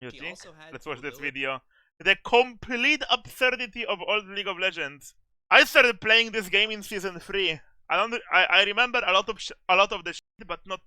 You She think? also had Let's the watch this ability- video. The complete absurdity of old League of Legends. I started playing this game in season 3. I remember a lot of the shit, but not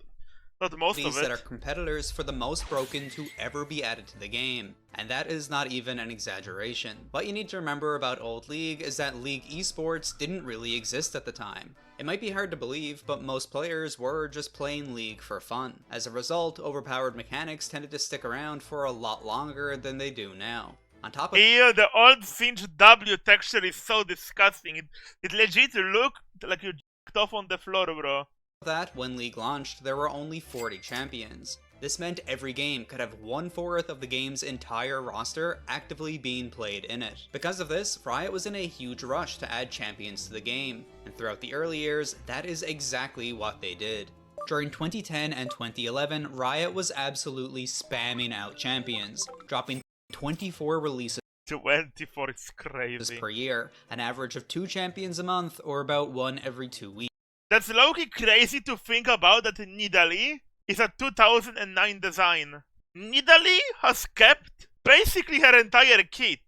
most of that are it. competitors for the most broken to ever be added to the game, and that is not even an exaggeration. What you need to remember about old League is that League esports didn't really exist at the time. It might be hard to believe, but most players were just playing League for fun. As a result, overpowered mechanics tended to stick around for a lot longer than they do now. On top of Ew, the old Singe W texture is so disgusting. It legit looked like you j***ed off on the floor, bro. that, when League launched, there were only 40 champions. This meant every game could have 1/4 of the game's entire roster actively being played in it. Because of this, Riot was in a huge rush to add champions to the game, and throughout the early years, that is exactly what they did. During 2010 and 2011, Riot was absolutely spamming out champions, dropping 24 releases 24 is crazy. per year, an average of 2 champions a month, or about 1 every 2 weeks. That's low-key crazy to think about that Nidalee is a 2009 design. Nidalee has kept basically her entire kit.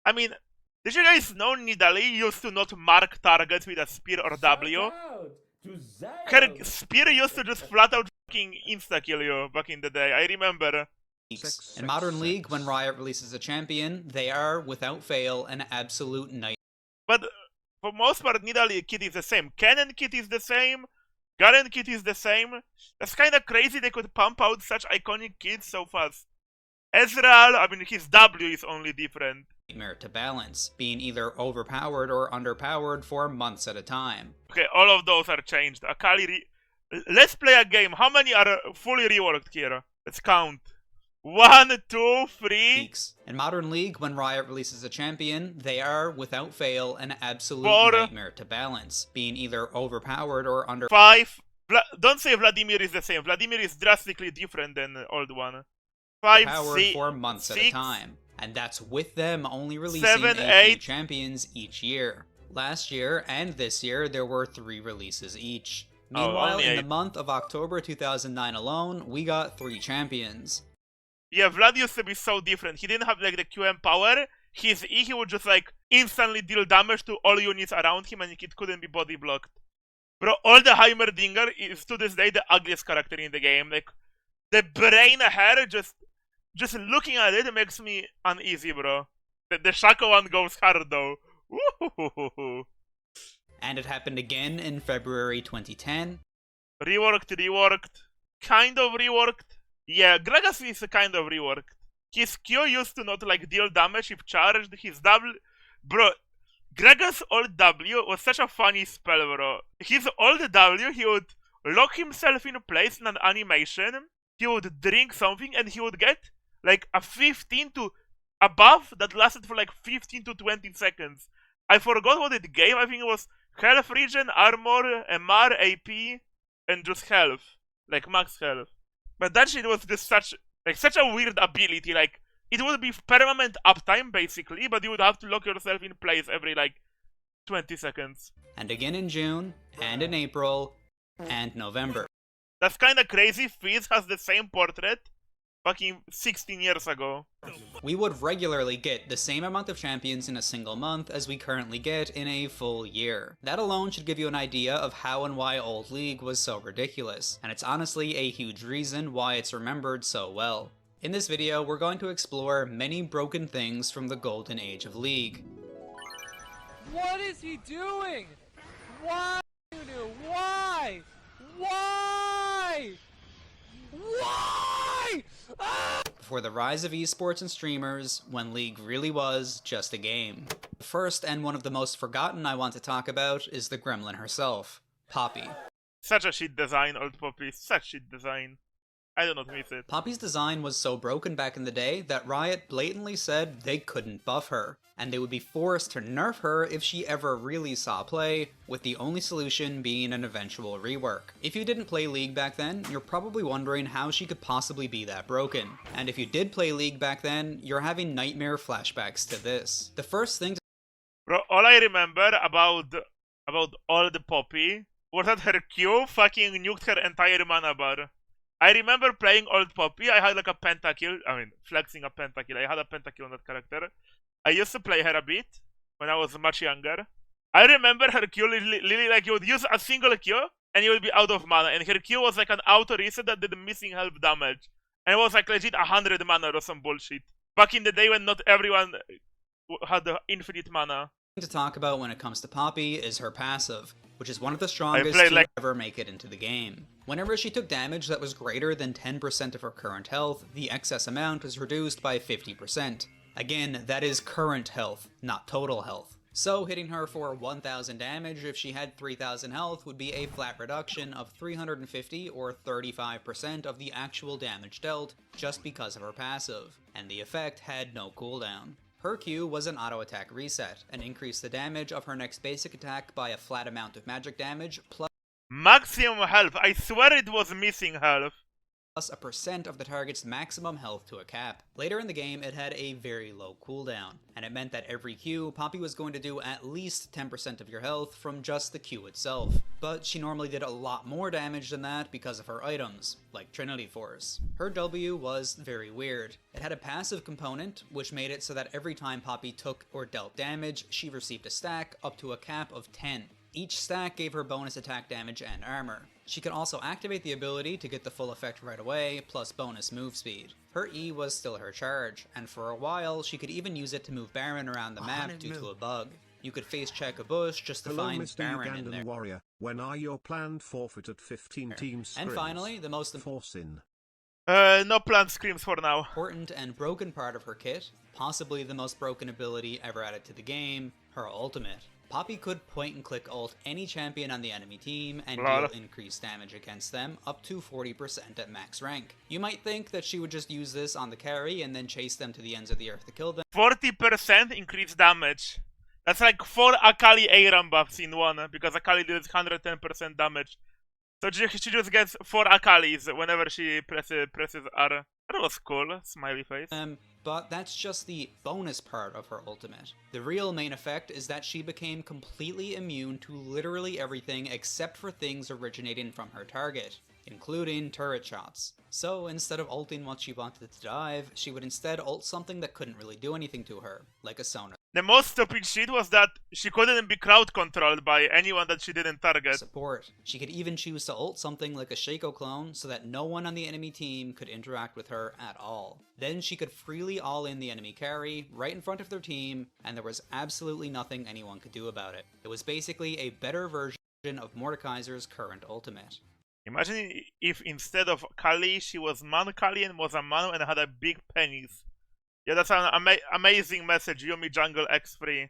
I mean, did you guys know Nidalee used to not mark targets with a spear or W? Her spear used to just flat out fucking insta-kill you back in the day, I remember. In Modern League, when Riot releases a champion, they are, without fail, an absolute nightmare. But for most part, Nidalee kit is the same. Cannon kit is the same. Garen kit is the same. That's kinda crazy they could pump out such iconic kits so fast. Ezreal, I mean, his W is only different. To balance, being either overpowered or underpowered for months at a time. Okay, all of those are changed. Let's play a game. How many are fully reworked here? Let's count. 1, 2, 3. In Modern League, when Riot releases a champion, they are, without fail, an absolute 4. nightmare to balance, being either overpowered or under. 5. Don't say Vladimir is the same. Vladimir is drastically different than the old one. 5, Powered 6, for months 6, at a time, and that's with them only releasing 7, a few 8. champions each year. Last year and this year, there were 3 releases each. Oh, Meanwhile, only in the 8. month of October 2009 alone, we got 3 champions. Yeah, Vlad used to be so different. He didn't have like the QM power. His E, he would just like instantly deal damage to all units around him and it couldn't be body blocked. Bro, all the Heimerdinger is to this day the ugliest character in the game. Like, the brain hair, just looking at it makes me uneasy, bro. The Shaco one goes hard though. Woo-hoo-hoo-hoo. And it happened again in February 2010. Reworked. Kind of reworked. Yeah, Gragas is kind of reworked. His Q used to not like deal damage if charged. His W... Bro, Gragas' old W was such a funny spell, bro. His old W, he would lock himself in place in an animation, he would drink something, and he would get like a 15 to a buff that lasted for like 15 to 20 seconds. I forgot what it gave. I think it was health regen, armor, MR, AP, and just health. Like max health. But that shit was just such a weird ability. Like, it would be permanent uptime basically, but you would have to lock yourself in place every like 20 seconds. And again in June, and in April, and November. That's kinda crazy. Fizz has the same portrait fucking 16 years ago. We would regularly get the same amount of champions in a single month as we currently get in a full year. That alone should give you an idea of how and why Old League was so ridiculous, and it's honestly a huge reason why it's remembered so well. In this video, we're going to explore many broken things from the golden age of League. What is he doing? Why? Why? Why? Why? Ah! Before the rise of esports and streamers, when League really was just a game. The first and one of the most forgotten I want to talk about is the gremlin herself, Poppy. Such a shit design, old Poppy. Such shit design. I do not miss it. Poppy's design was so broken back in the day that Riot blatantly said they couldn't buff her, and they would be forced to nerf her if she ever really saw play, with the only solution being an eventual rework. If you didn't play League back then, you're probably wondering how she could possibly be that broken. And if you did play League back then, you're having nightmare flashbacks to this. The first thing to Bro, all I remember about all the Poppy was that her Q fucking nuked her entire mana bar. I remember playing old Poppy. I had like a pentakill. I mean, flexing a pentakill. I had a pentakill on that character. I used to play her a bit when I was much younger. I remember her Q literally like you would use a single Q and you would be out of mana. And her Q was like an auto reset that did missing health damage. And it was like legit 100 mana or some bullshit. Back in the day when not everyone had the infinite mana. To talk about when it comes to Poppy is her passive, which is one of the strongest played, to like- ever make it into the game. Whenever she took damage that was greater than 10% of her current health, the excess amount was reduced by 50%. Again, that is current health, not total health. So hitting her for 1000 damage if she had 3000 health would be a flat reduction of 350 or 35% of the actual damage dealt just because of her passive, and the effect had no cooldown. Her Q was an auto attack reset, and increased the damage of her next basic attack by a flat amount of magic damage plus Maximum health. I swear it was missing health. a percent of the target's maximum health to a cap. Later in the game, it had a very low cooldown, and it meant that every Q, Poppy was going to do at least 10% of your health from just the Q itself. But she normally did a lot more damage than that because of her items, like Trinity Force. Her W was very weird. It had a passive component, which made it so that every time Poppy took or dealt damage, she received a stack up to a cap of 10. Each stack gave her bonus attack damage and armor. She could also activate the ability to get the full effect right away, plus bonus move speed. Her E was still her charge, and for a while she could even use it to move Baron around the map due to a bug. You could face check a bush just to Hello, find Mr. Baron in Ugandan there. Warrior. When are your planned forfeited 15 team scrims? And finally, the most Force in. No planned screams for now. important and broken part of her kit, possibly the most broken ability ever added to the game, her ultimate. Poppy could point and click ult any champion on the enemy team and Lol. deal increased damage against them up to 40% at max rank. You might think that she would just use this on the carry and then chase them to the ends of the earth to kill them, 40% increased damage. That's like 4 Akali ARAM buffs in one, because Akali does 110% damage. So she just gets 4 Akalis whenever she presses R. That was cool, smiley face. but that's just the bonus part of her ultimate. The real main effect is that she became completely immune to literally everything except for things originating from her target, including turret shots. So instead of ulting what she wanted to dive, she would instead ult something that couldn't really do anything to her, like a sonar The most stupid shit was that she couldn't be crowd controlled by anyone that she didn't target. support. She could even choose to ult something like a Shaco clone so that no one on the enemy team could interact with her at all. Then she could freely all in the enemy carry, right in front of their team, and there was absolutely nothing anyone could do about it. It was basically a better version of Mordekaiser's current ultimate. Imagine if instead of Kali, she was Man Kali and was a man and had a big penis. Yeah, that's an amazing message, Yumi Jungle X3.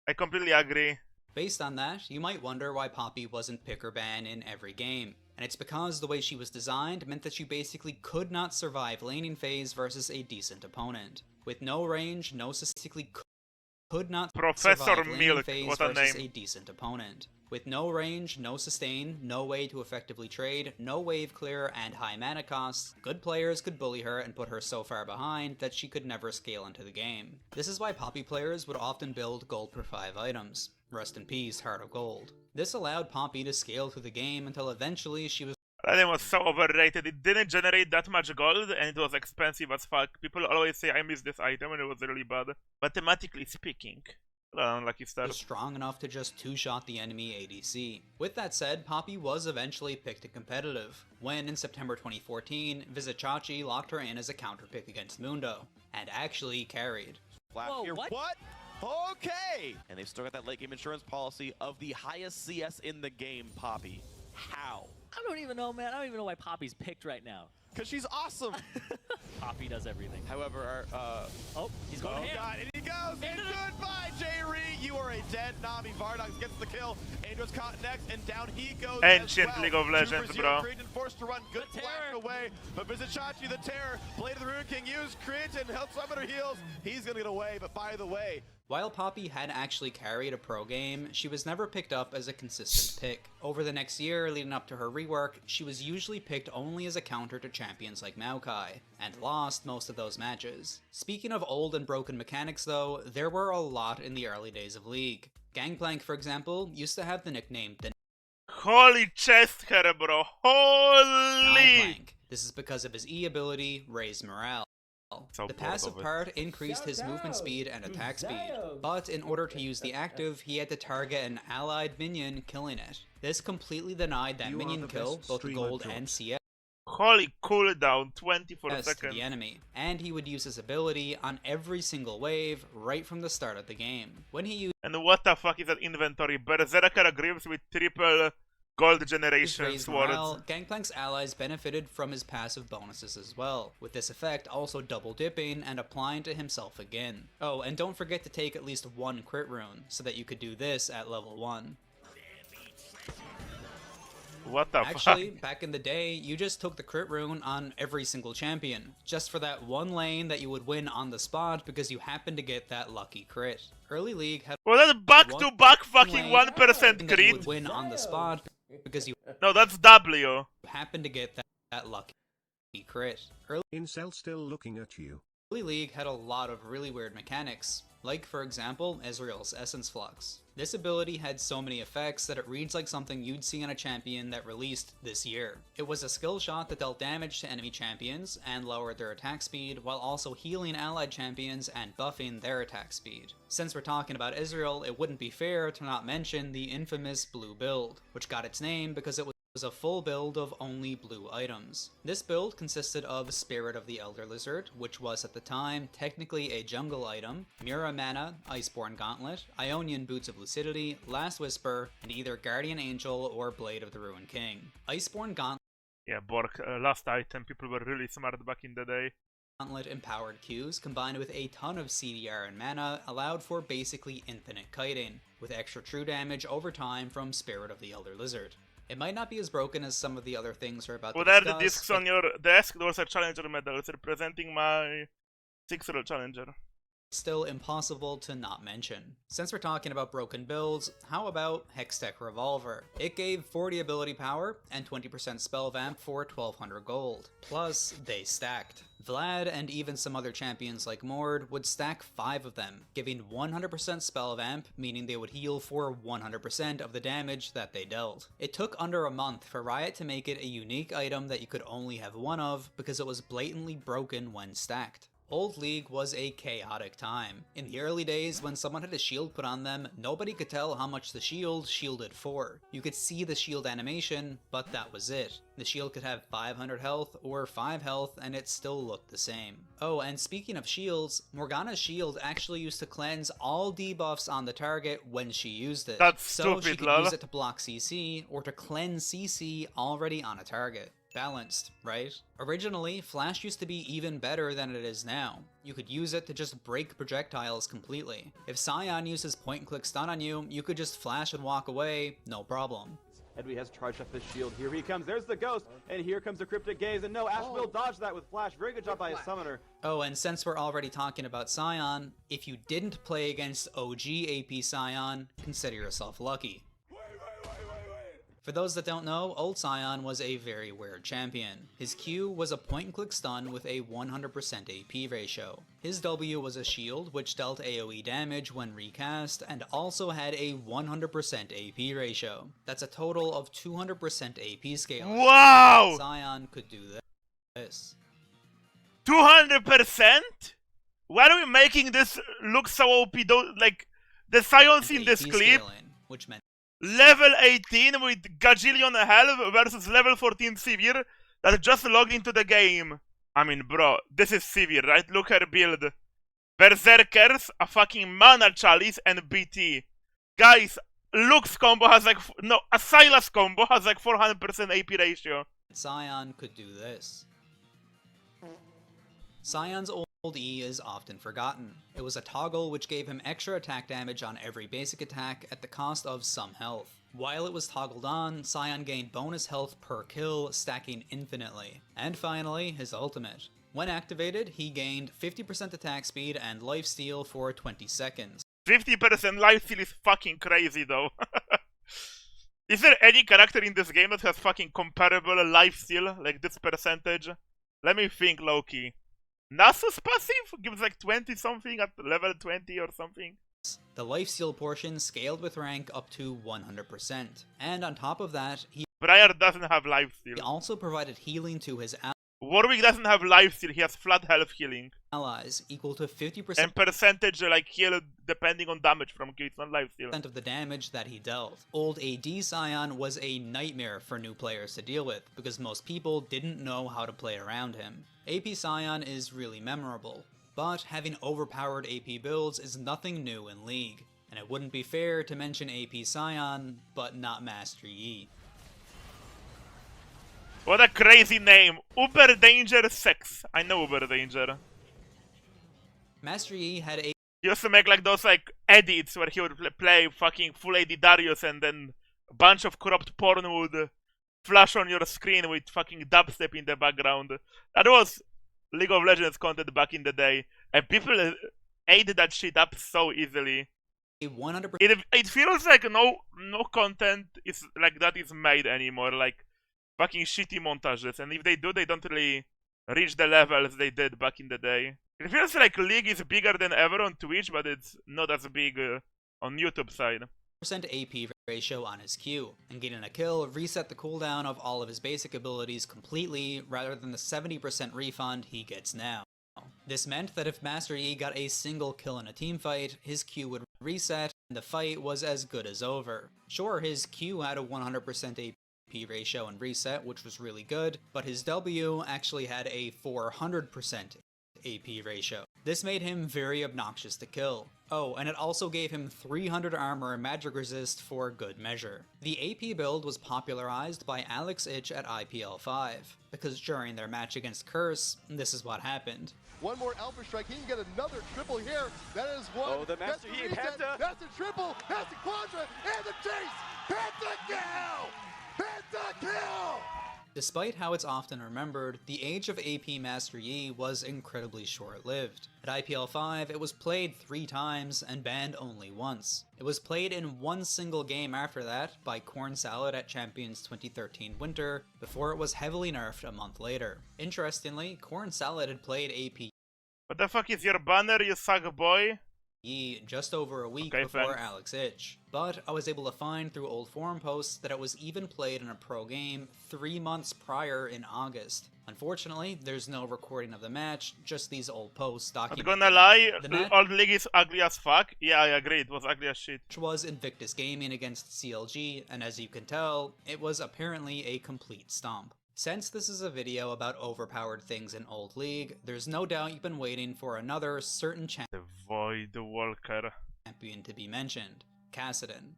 I completely agree. Based on that, you might wonder why Poppy wasn't pick or ban in every game. And it's because the way she was designed meant that you basically could not survive laning phase versus a decent opponent. With no range, no statistically could not Professor survive laning Milk, phase what a versus name. a decent opponent. With no range, no sustain, no way to effectively trade, no wave clear, and high mana costs, good players could bully her and put her so far behind that she could never scale into the game. This is why Poppy players would often build gold per 5 items. Rest in peace, Heart of Gold. This allowed Poppy to scale through the game until eventually she was That item was so overrated. It didn't generate that much gold and it was expensive as fuck. People always say I missed this item and it was really bad. Mathematically speaking. Unlucky start. strong enough to just two-shot the enemy ADC. With that said, Poppy was eventually picked in competitive, when in September 2014, Vizichachi locked her in as a counter pick against Mundo, and actually carried. Flat Whoa, here. what? Okay! And they've still got that late game insurance policy of the highest CS in the game, Poppy. How? I don't even know, man. I don't even know why Poppy's picked right now. Because she's awesome! Poppy does everything. However, Oh, he's going ham. God, and he goes! And goodbye, J-Ree! You are a dead Nami. Vardox gets the kill. Angel's caught next, and down he goes Ancient as well. League of Legends, 2-for-0, bro. Cretan forced to run. Good The flash terror. away. But Vizichachi, the terror. Blade of the Rune King used. Cretan helps Summoner heals. He's going to get away, but by the way, While Poppy had actually carried a pro game, she was never picked up as a consistent pick. Over the next year leading up to her rework, she was usually picked only as a counter to champions like Maokai, and lost most of those matches. Speaking of old and broken mechanics though, there were a lot in the early days of League. Gangplank, for example, used to have the nickname the Holy chest hair, bro. Holy! Gangplank. This is because of his E ability, Raise Morale. So The bored passive of it. part increased his movement speed and attack speed, but in order to use the active, he had to target an allied minion, killing it. This completely denied that You are minion the kill best both streamer, gold Drututt. and CS Holy cooldown, 24 to seconds. the enemy, and he would use his ability on every single wave right from the start of the game. When he used And what the fuck is that inventory? Berserker agrees with triple gold His generation raised swords. morale, Gangplank's allies benefited from his passive bonuses as well, with this effect also double dipping and applying to himself again. Oh, and don't forget to take at least one crit rune, so that you could do this at level 1. What the Actually, fuck? back in the day, you just took the crit rune on every single champion, just for that one lane that you would win on the spot because you happened to get that lucky crit. Early League had Well, that's back-to-back fucking lane 1% that you crit. would win on the spot because you No, that's W. happened to get that lucky crit. Early Incel still looking at you. League had a lot of really weird mechanics, like for example, Ezreal's Essence Flux. This ability had so many effects that it reads like something you'd see on a champion that released this year. It was a skill shot that dealt damage to enemy champions and lowered their attack speed, while also healing allied champions and buffing their attack speed. Since we're talking about Ezreal, it wouldn't be fair to not mention the infamous blue build, which got its name because it was a full build of only blue items. This build consisted of Spirit of the Elder Lizard, which was at the time technically a jungle item, Mira Mana, Iceborne Gauntlet, Ionian Boots of Lucidity, Last Whisper, and either Guardian Angel or Blade of the Ruined King. Iceborne Yeah, Bork, last item. People were really smart back in the day. Gauntlet empowered Qs combined with a ton of CDR and mana allowed for basically infinite kiting, with extra true damage over time from Spirit of the Elder Lizard. It might not be as broken as some of the other things we're about What to are discuss, the discs but on your desk? Those are challenger medals representing my 6-year challenger. still impossible to not mention. Since we're talking about broken builds, how about Hextech Revolver? It gave 40 ability power and 20% spell vamp for 1200 gold. Plus, they stacked. Vlad and even some other champions like Mord would stack 5 of them, giving 100% spell vamp, meaning they would heal for 100% of the damage that they dealt. It took under a month for Riot to make it a unique item that you could only have one of because it was blatantly broken when stacked. Old League was a chaotic time. In the early days, when someone had a shield put on them, nobody could tell how much the shield shielded for. You could see the shield animation, but that was it. The shield could have 500 health or 5 health, and it still looked the same. Oh, and speaking of shields, Morgana's shield actually used to cleanse all debuffs on the target when she used it. That's so she stupid, could lol. use it to block CC, or to cleanse CC already on a target. Balanced, right? Originally, Flash used to be even better than it is now. You could use it to just break projectiles completely. If Sion uses point and click stun on you, you could just flash and walk away, no problem. Edwy has charged up his shield. Here he comes. There's the ghost. And here comes the cryptic gaze. And no, Ash will dodge that with flash. Very good job by his summoner. Oh, and since we're already talking about Sion, if you didn't play against OG AP Sion, consider yourself lucky. For those that don't know, old Sion was a very weird champion. His Q was a point-and-click stun with a 100% AP ratio. His W was a shield which dealt AoE damage when recast and also had a 100% AP ratio. That's a total of 200% AP scale. Wow! Sion could do this. 200%? Why are we making this look so OP? Like, the Scions in this AP clip, scaling, which meant level 18 with gajillion health versus level 14 Severe that just logged into the game. I mean, bro, this is Severe, right? Look her build. Berserkers, a fucking Mana Chalice, and BT. Guys, Lux combo has like... No, a Sylas combo has like 400% AP ratio. Sion could do this. Sion's old E is often forgotten. It was a toggle which gave him extra attack damage on every basic attack at the cost of some health. While it was toggled on, Sion gained bonus health per kill, stacking infinitely. And finally, his ultimate. When activated, he gained 50% attack speed and lifesteal for 20 seconds. 50% lifesteal is fucking crazy though. Is there any character in this game that has fucking comparable lifesteal, like this percentage? Let me think, low-key. Nasus passive gives like 20 something at level 20 or something. The lifesteal portion scaled with rank up to 100%. And on top of that, he Briar doesn't have lifesteal. also provided healing to his Warwick doesn't have lifesteal, he has flat health healing. allies equal to 50% And percentage like heal depending on damage from Q, it's not lifesteal. of the damage that he dealt. Old AD Sion was a nightmare for new players to deal with, because most people didn't know how to play around him. AP Sion is really memorable, but having overpowered AP builds is nothing new in League, and it wouldn't be fair to mention AP Sion, but not Master Yi. What a crazy name! Uber Danger 6. I know Uber Danger. Master Yi had a He used to make like those like edits where he would play fucking full AD Darius and then a bunch of corrupt porn would flash on your screen with fucking dubstep in the background. That was League of Legends content back in the day, and people ate that shit up so easily. 100% It feels like no content is like that is made anymore, like fucking shitty montages, and if they do, they don't really reach the levels they did back in the day. It feels like League is bigger than ever on Twitch, but it's not as big on YouTube side. AP ratio on his Q, and getting a kill reset the cooldown of all of his basic abilities completely rather than the 70% refund he gets now. This meant that if Master Yi got a single kill in a team fight, his Q would reset and the fight was as good as over. Sure, his Q had a 100% AP ratio and reset, which was really good, but his W actually had a 400% AP ratio. This made him very obnoxious to kill. Oh, and it also gave him 300 armor and magic resist for good measure. The AP build was popularized by Alex Ich at IPL 5, because during their match against Curse, this is what happened. One more Alpha Strike. He can get another triple here. That is one. Oh, the Master Yi Penta. That's a triple. That's a quadra. And the chase. Pentakill. Pentakill. Despite how it's often remembered, the age of AP Master Yi was incredibly short-lived. At IPL 5, it was played 3 times and banned only once. It was played in one single game after that by Corn Salad at Champions 2013 Winter, before it was heavily nerfed a month later. Interestingly, Corn Salad had played AP What the fuck is your banner, you suck boy? Yi just over a week Okay, before thanks. Alex Ich, but I was able to find through old forum posts that it was even played in a pro game 3 months prior in August. Unfortunately, there's no recording of the match, just these old posts Not documenting. gonna lie, The match Old League is ugly as fuck. Yeah, I agree, it was ugly as shit. was Invictus Gaming against CLG, and as you can tell, it was apparently a complete stomp. Since this is a video about overpowered things in Old League, there's no doubt you've been waiting for another certain The Void Walker. champion to be mentioned, Kassadin.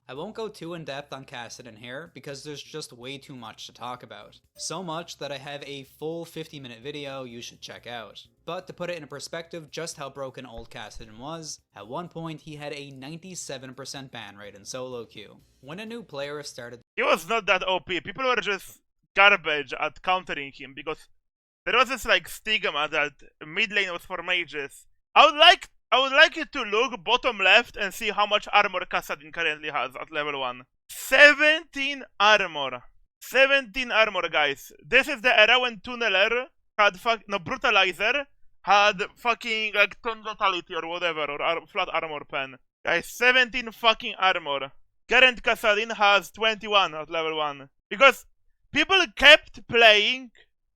I won't go too in depth on Kassadin here because there's just way too much to talk about. So much that I have a full 50-minute video you should check out. But to put it in perspective just how broken old Kassadin was, at one point he had a 97% ban rate in solo queue. When a new player started He was not that OP. People were just garbage at countering him because there was this like stigma that mid lane was for mages. I would like you to look bottom left and see how much armor Kassadin currently has at level 1. 17 armor. 17 armor, guys. This is the era when Tunneler had Brutalizer had fucking like Totality or whatever, or flat armor pen. Guys, 17 fucking armor. Current Kassadin has 21 at level 1. Because people kept playing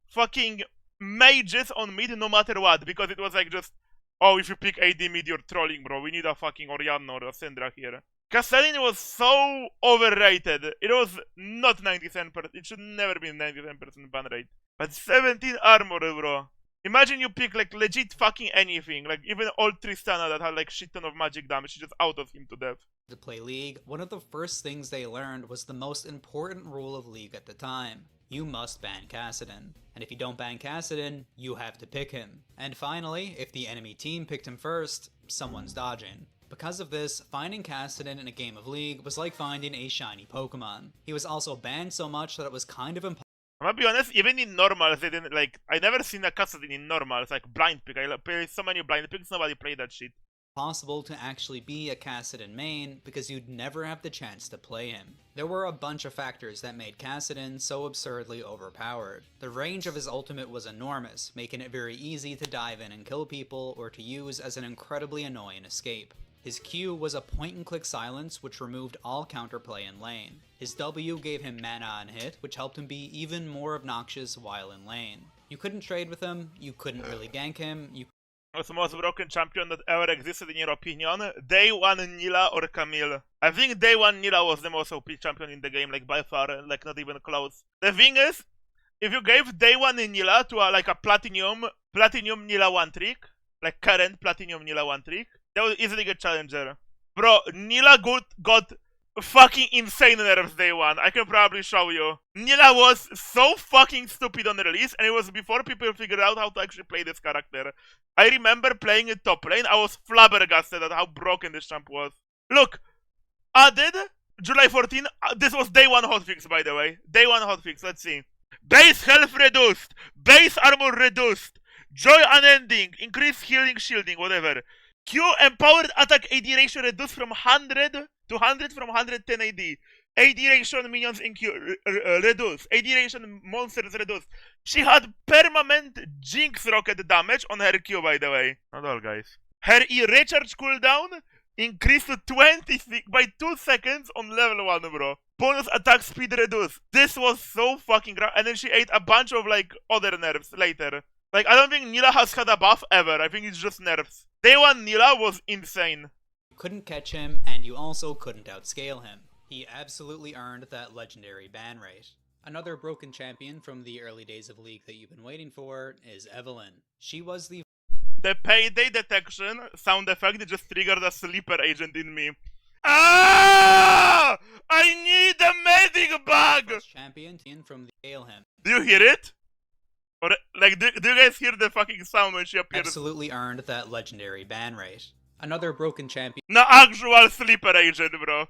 fucking mages on mid no matter what, because it was like just, oh, if you pick AD mid, you're trolling, bro. We need a fucking Orianna or a Syndra here. Kassadin was so overrated. It was not 97%. It should never be 97% ban rate. But 17 armor, bro. Imagine you pick like legit fucking anything. Like even old Tristana that had like shit ton of magic damage. She just autos him to death. to play League, one of the first things they learned was the most important rule of League at the time. You must ban Kassadin. And if you don't ban Kassadin, you have to pick him. And finally, if the enemy team picked him first, someone's dodging. Because of this, finding Kassadin in a game of League was like finding a shiny Pokemon. He was also banned so much that it was kind of impossible. I'm gonna be honest, even in normals, they didn't like. I never seen a Kassadin in normals, like blind pick. I play so many blind picks, nobody played that shit. Possible to actually be a Kassadin main because you'd never have the chance to play him. There were a bunch of factors that made Kassadin so absurdly overpowered. The range of his ultimate was enormous, making it very easy to dive in and kill people or to use as an incredibly annoying escape. His Q was a point-and-click silence which removed all counterplay in lane. His W gave him mana on hit, which helped him be even more obnoxious while in lane. You couldn't trade with him, you couldn't really gank him, Was the most broken champion that ever existed in your opinion? Day 1 Nila or Camille? I think Day 1 Nila was the most OP champion in the game, like by far, like not even close. The thing is, if you gave Day 1 Nila to like a Platinum Nila 1 trick, like current Platinum Nila 1 trick, that would easily get challenger. Bro, Nila got fucking insane nerfs Day 1. I can probably show you. Nila was so fucking stupid on release, and it was before people figured out how to actually play this character. I remember playing it top lane, I was flabbergasted at how broken this champ was. Look, added July 14, this was Day 1 hotfix by the way. Day 1 hotfix, let's see. Base health reduced, base armor reduced, joy unending, increased healing shielding, whatever. Q empowered attack AD ratio reduced from 100 to 100 from 110 AD. AD ratio on minions in Q reduced. AD ratio on monsters reduced. She had permanent Jinx rocket damage on her Q, by the way. Not all, guys. Her E recharge cooldown increased to 20 by 2 seconds on level 1, bro. Bonus attack speed reduced. This was so fucking and then she ate a bunch of like other nerfs later. Like, I don't think Nila has had a buff ever. I think it's just nerfs. Day 1 Nila was insane. You couldn't catch him, and you also couldn't outscale him. He absolutely earned that legendary ban rate. Another broken champion from the early days of League that you've been waiting for is Evelyn. She was the payday detection sound effect just triggered a sleeper agent in me. Ah! I need a medic bag! first champion from the scale him. Do you hear it? Or, like, do you guys hear the fucking sound when she appears? Absolutely earned that legendary ban rate. Another broken champion No, actual sleeper agent, bro.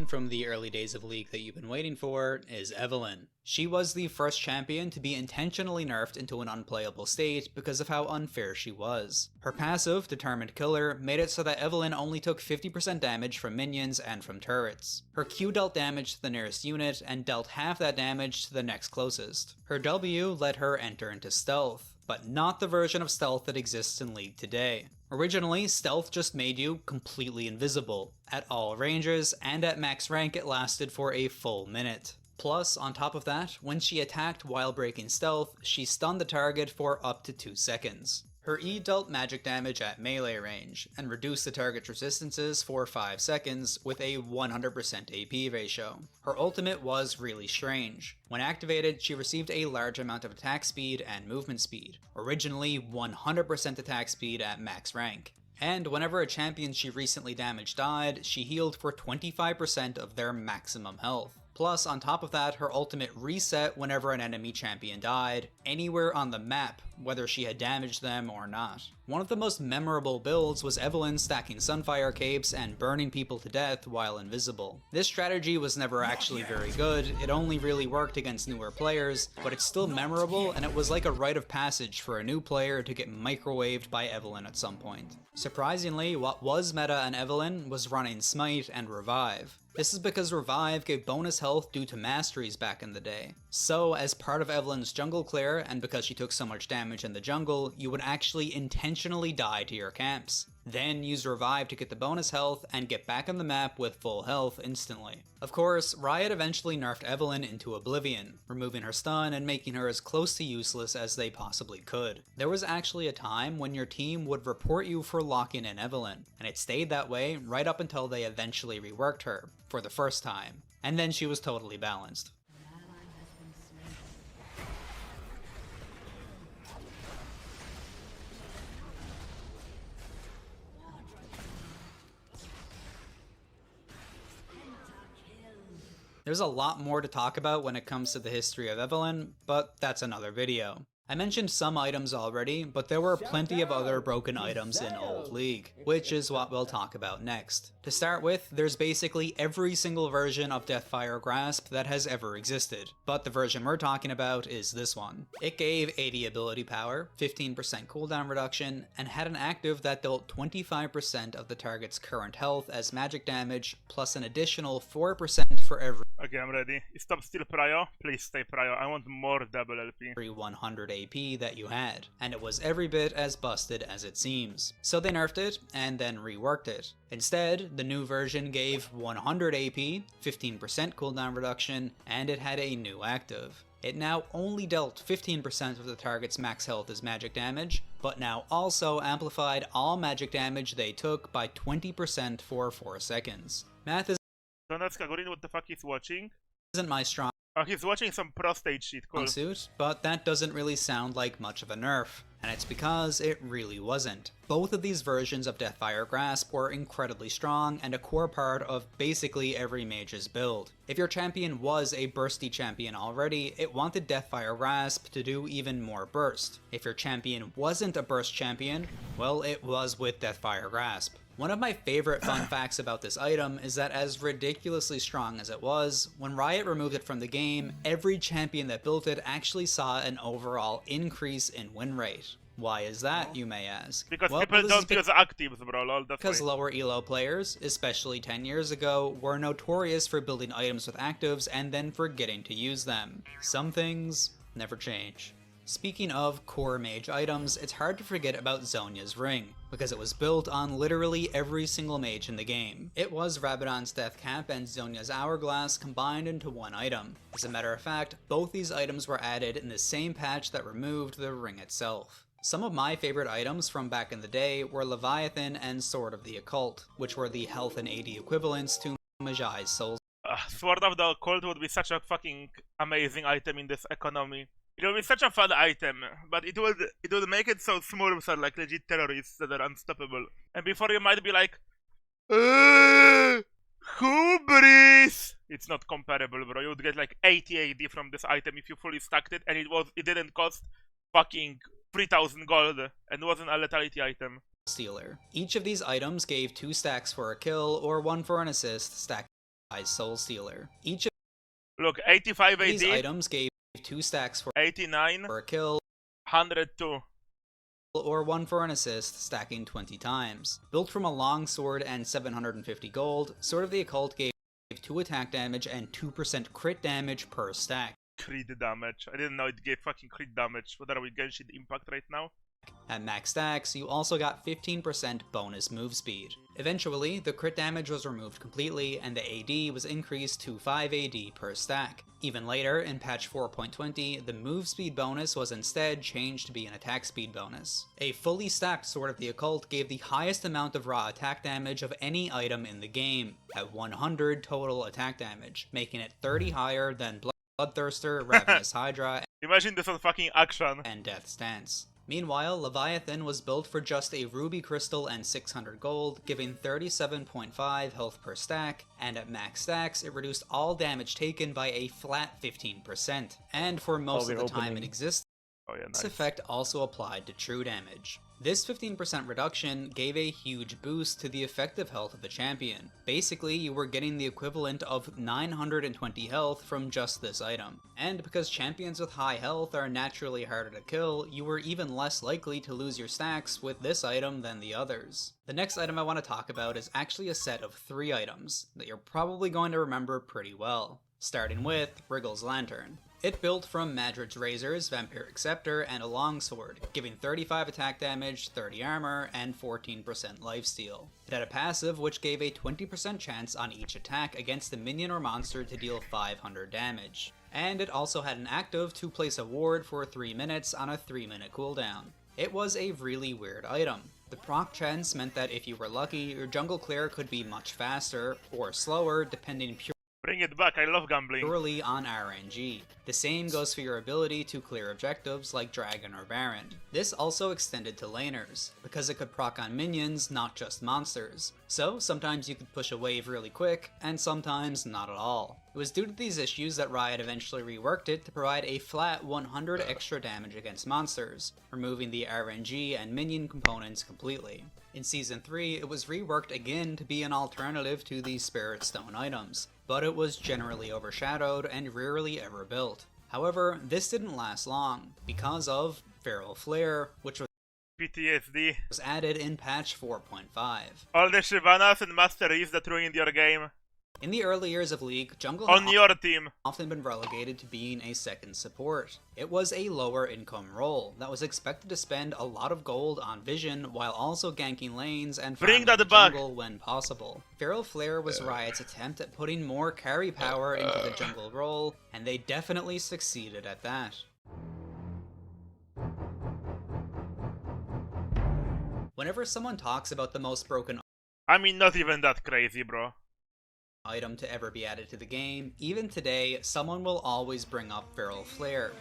from the early days of League that you've been waiting for is Evelyn. She was the first champion to be intentionally nerfed into an unplayable state because of how unfair she was. Her passive, Determined Killer, made it so that Evelyn only took 50% damage from minions and from turrets. Her Q dealt damage to the nearest unit and dealt half that damage to the next closest. Her W let her enter into stealth, but not the version of stealth that exists in League today. Originally, stealth just made you completely invisible. At all ranges, and at max rank it lasted for a full minute. Plus, on top of that, when she attacked while breaking stealth, she stunned the target for up to 2 seconds. Her E dealt magic damage at melee range, and reduced the target's resistances for 5 seconds with a 100% AP ratio. Her ultimate was really strange. When activated, she received a large amount of attack speed and movement speed, originally 100% attack speed at max rank. And whenever a champion she recently damaged died, she healed for 25% of their maximum health. Plus, on top of that, her ultimate reset whenever an enemy champion died, anywhere on the map, whether she had damaged them or not. One of the most memorable builds was Evelyn stacking Sunfire capes and burning people to death while invisible. This strategy was never actually very good, it only really worked against newer players, but it's still memorable and it was like a rite of passage for a new player to get microwaved by Evelyn at some point. Surprisingly, what was meta on Evelyn was running Smite and Revive. This is because Revive gave bonus health due to masteries back in the day. So, as part of Evelyn's jungle clear, and because she took so much damage in the jungle, you would actually intentionally die to your camps. Then use Revive to get the bonus health and get back on the map with full health instantly. Of course, Riot eventually nerfed Evelyn into oblivion, removing her stun and making her as close to useless as they possibly could. There was actually a time when your team would report you for locking in Evelyn, and it stayed that way right up until they eventually reworked her, for the first time. And then she was totally balanced. There's a lot more to talk about when it comes to the history of Evelyn, but that's another video. I mentioned some items already, but there were plenty of other broken items in Old League, which is what we'll talk about next. To start with, there's basically every single version of Deathfire Grasp that has ever existed, but the version we're talking about is this one. It gave 80 ability power, 15% cooldown reduction, and had an active that dealt 25% of the target's current health as magic damage, plus an additional 4% for every Okay, I'm ready. Stop still prio. Please stay prio. I want more double LP. 100 AP that you had, and it was every bit as busted as it seems. So they nerfed it, and then reworked it. Instead, the new version gave 100 AP, 15% cooldown reduction, and it had a new active. It now only dealt 15% of the target's max health as magic damage, but now also amplified all magic damage they took by 20% for 4 seconds. Math Don't ask Kagorin what the fuck he's watching. isn't my strong Oh, he's watching some prostate shit, cool. suit, but that doesn't really sound like much of a nerf, and it's because it really wasn't. Both of these versions of Deathfire Grasp were incredibly strong and a core part of basically every mage's build. If your champion was a bursty champion already, it wanted Deathfire Grasp to do even more burst. If your champion wasn't a burst champion, well, it was with Deathfire Grasp. One of my favorite fun facts about this item is that as ridiculously strong as it was, when Riot removed it from the game, every champion that built it actually saw an overall increase in win rate. Why is that, you may ask? Because Well, people this don't is use actives, bro, lol, that's because why. lower elo players, especially 10 years ago, were notorious for building items with actives and then forgetting to use them. Some things never change. Speaking of core mage items, it's hard to forget about Zhonya's ring, because it was built on literally every single mage in the game. It was Rabadon's Death Cap and Zhonya's Hourglass combined into one item. As a matter of fact, both these items were added in the same patch that removed the ring itself. Some of my favorite items from back in the day were Leviathan and Sword of the Occult, which were the health and AD equivalents to Mejai's Soul Sword of the Occult would be such a fucking amazing item in this economy. It would be such a fun item, but it would make it so smooth for like legit terrorists that are unstoppable. And before you might be like, hubris! It's not comparable, bro. You would get like 80 AD from this item if you fully stacked it, and it didn't cost fucking 3,000 gold, and wasn't a lethality item. Stealer. Each of these items gave 2 stacks for a kill or 1 for an assist, stacked by Soul Stealer. Each of Look, 85 AD, these items gave 2 stacks for 89, a kill 102. or 1 for an assist, stacking 20 times. Built from a long sword and 750 gold, Sword of the Occult gave 2 attack damage and 2% crit damage per stack. Crit damage. I didn't know it gave fucking crit damage. What are we, Genshin Impact right now? At max stacks, you also got 15% bonus move speed. Eventually, the crit damage was removed completely, and the AD was increased to 5 AD per stack. Even later, in patch 4.20, the move speed bonus was instead changed to be an attack speed bonus. A fully stacked Sword of the Occult gave the highest amount of raw attack damage of any item in the game, at 100 total attack damage, making it 30 higher than Bloodthirster, Ravenous Hydra, Imagine this on fucking action. and Death's Dance. Meanwhile, Leviathan was built for just a ruby crystal and 600 gold, giving 37.5 health per stack, and at max stacks it reduced all damage taken by a flat 15%. And for most of the time it existed, Oh yeah, this nice. effect also applied to true damage. This 15% reduction gave a huge boost to the effective health of the champion. Basically, you were getting the equivalent of 920 health from just this item. And because champions with high health are naturally harder to kill, you were even less likely to lose your stacks with this item than the others. The next item I want to talk about is actually a set of 3 items that you're probably going to remember pretty well. Starting with Wriggle's Lantern. It built from Madrid's Razors, Vampiric Scepter, and a longsword, giving 35 attack damage, 30 armor, and 14% lifesteal. It had a passive which gave a 20% chance on each attack against a minion or monster to deal 500 damage. And it also had an active to place a ward for 3 minutes on a 3-minute cooldown. It was a really weird item. The proc chance meant that if you were lucky, your jungle clear could be much faster, or slower, depending Bring it back, I love gambling. purely on RNG. The same goes for your ability to clear objectives like Dragon or Baron. This also extended to laners, because it could proc on minions, not just monsters. So sometimes you could push a wave really quick, and sometimes not at all. It was due to these issues that Riot eventually reworked it to provide a flat 100 extra damage against monsters, removing the RNG and minion components completely. In Season 3, it was reworked again to be an alternative to the Spirit Stone items, but it was generally overshadowed and rarely ever built. However, this didn't last long, because of Feral Flare, which PTSD. was added in patch 4.5. All the Shivanas and Master Yis that ruined your game. In the early years of League, jungle On had your team. often been relegated to being a second support. It was a lower income role that was expected to spend a lot of gold on vision while also ganking lanes and Bring farming that the back. jungle when possible. Feral Flare was Riot's attempt at putting more carry power into the jungle role, and they definitely succeeded at that. Whenever someone talks about the most broken I mean, not even that crazy, bro. item to ever be added to the game, even today, someone will always bring up Feral Flare.